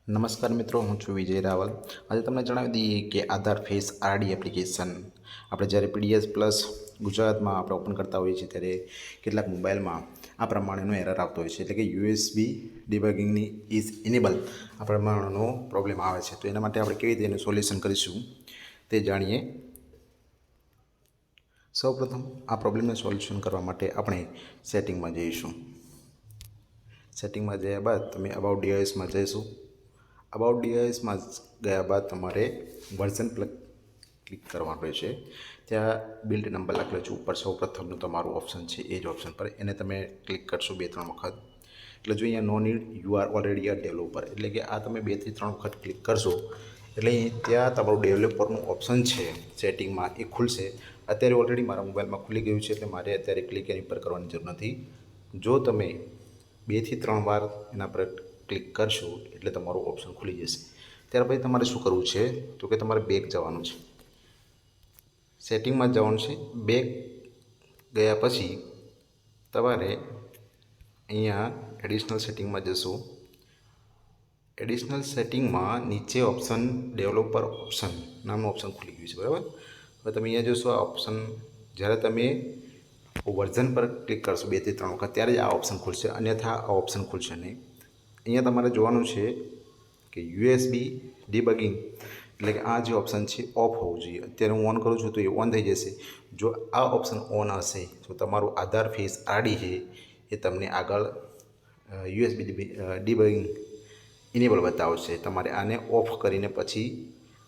નમસ્કાર મિત્રો, હું છું વિજય રાવલ. આજે તમને જણાવી દઈએ કે આધાર ફેસ આરડી એપ્લિકેશન આપણે જ્યારે પીડીએસ પ્લસ ગુજરાતમાં આપણે ઓપન કરતા હોઈએ છીએ ત્યારે કેટલાક મોબાઈલમાં આ પ્રમાણેનો એરર આવતો હોય છે, એટલે કે યુએસબી ડિબગિંગની ઇઝ ઇનેબલ આ પ્રમાણેનો પ્રોબ્લેમ આવે છે. તો એના માટે આપણે કેવી રીતે એનું સોલ્યુશન કરીશું તે જાણીએ. સૌપ્રથમ આ પ્રોબ્લેમને સોલ્યુશન કરવા માટે આપણે સેટિંગમાં જઈશું. સેટિંગમાં ગયા બાદ તમે અબાઉટ ડિવાઇસમાં જઈશું. અબાઉટ ડિવાઇસમાં ગયા બાદ તમારે વર્ઝન પર ક્લિક કરવાનું રહેશે. ત્યાં બિલ્ડ નંબર લખેલો છે ઉપર સૌપ્રથમનું તમારું ઓપ્શન છે, એ જ ઓપ્શન પર એને તમે ક્લિક કરશો 2-3 વખત. એટલે જો અહીંયા no need you are already a developer, એટલે કે આ તમે 2-3 વખત ક્લિક કરશો એટલે ત્યાં તમારું ડેવલપરનું ઓપ્શન છે સેટિંગમાં એ ખુલશે. અત્યારે ઓલરેડી મારા મોબાઈલમાં ખુલી ગયું છે, એટલે મારે અત્યારે ક્લિક એની પર કરવાની જરૂર નથી. જો તમે 2-3 વાર એના પર ક્લિક કરશો એટલે તમારું ઓપ્શન ખુલી જશે. ત્યાર પછી તમારે શું કરવું છે તો કે તમારે બેક જવાનું છે, સેટિંગમાં જવાનું છે. બેક ગયા પછી તમારે અહીંયા એડિશનલ સેટિંગમાં જશો. એડિશનલ સેટિંગમાં નીચે ઓપ્શન ડેવલપર ઓપ્શન નામનું ઓપ્શન ખુલી ગયું છે, બરાબર. હવે તમે અહીંયા જોશો આ ઓપ્શન જ્યારે તમે વર્ઝન પર ક્લિક કરશો 2-3 વખત ત્યારે જ આ ઓપ્શન ખુલશે, અન્યથા આ ઓપ્શન ખુલશે નહીં. અહીંયા તમારે જોવાનું છે કે યુએસબી ડિબગિંગ, એટલે કે આ જે ઓપ્શન છે ઓફ હોવું જોઈએ. અત્યારે હું ઓન કરું છું તો એ ઓન થઈ જશે. જો આ ઓપ્શન ઓન હશે તો તમારું આધાર ફેસ આરડી છે એ તમને આગળ યુએસબી ડિબગિંગ ઇનેબલ બતાવશે. તમારે આને ઓફ કરીને પછી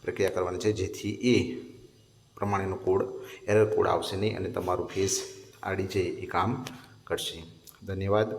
પ્રક્રિયા કરવાની છે, જેથી એ પ્રમાણેનો એરર કોડ આવશે નહીં અને તમારું ફેસ આરડી છે એ કામ કરશે. ધન્યવાદ.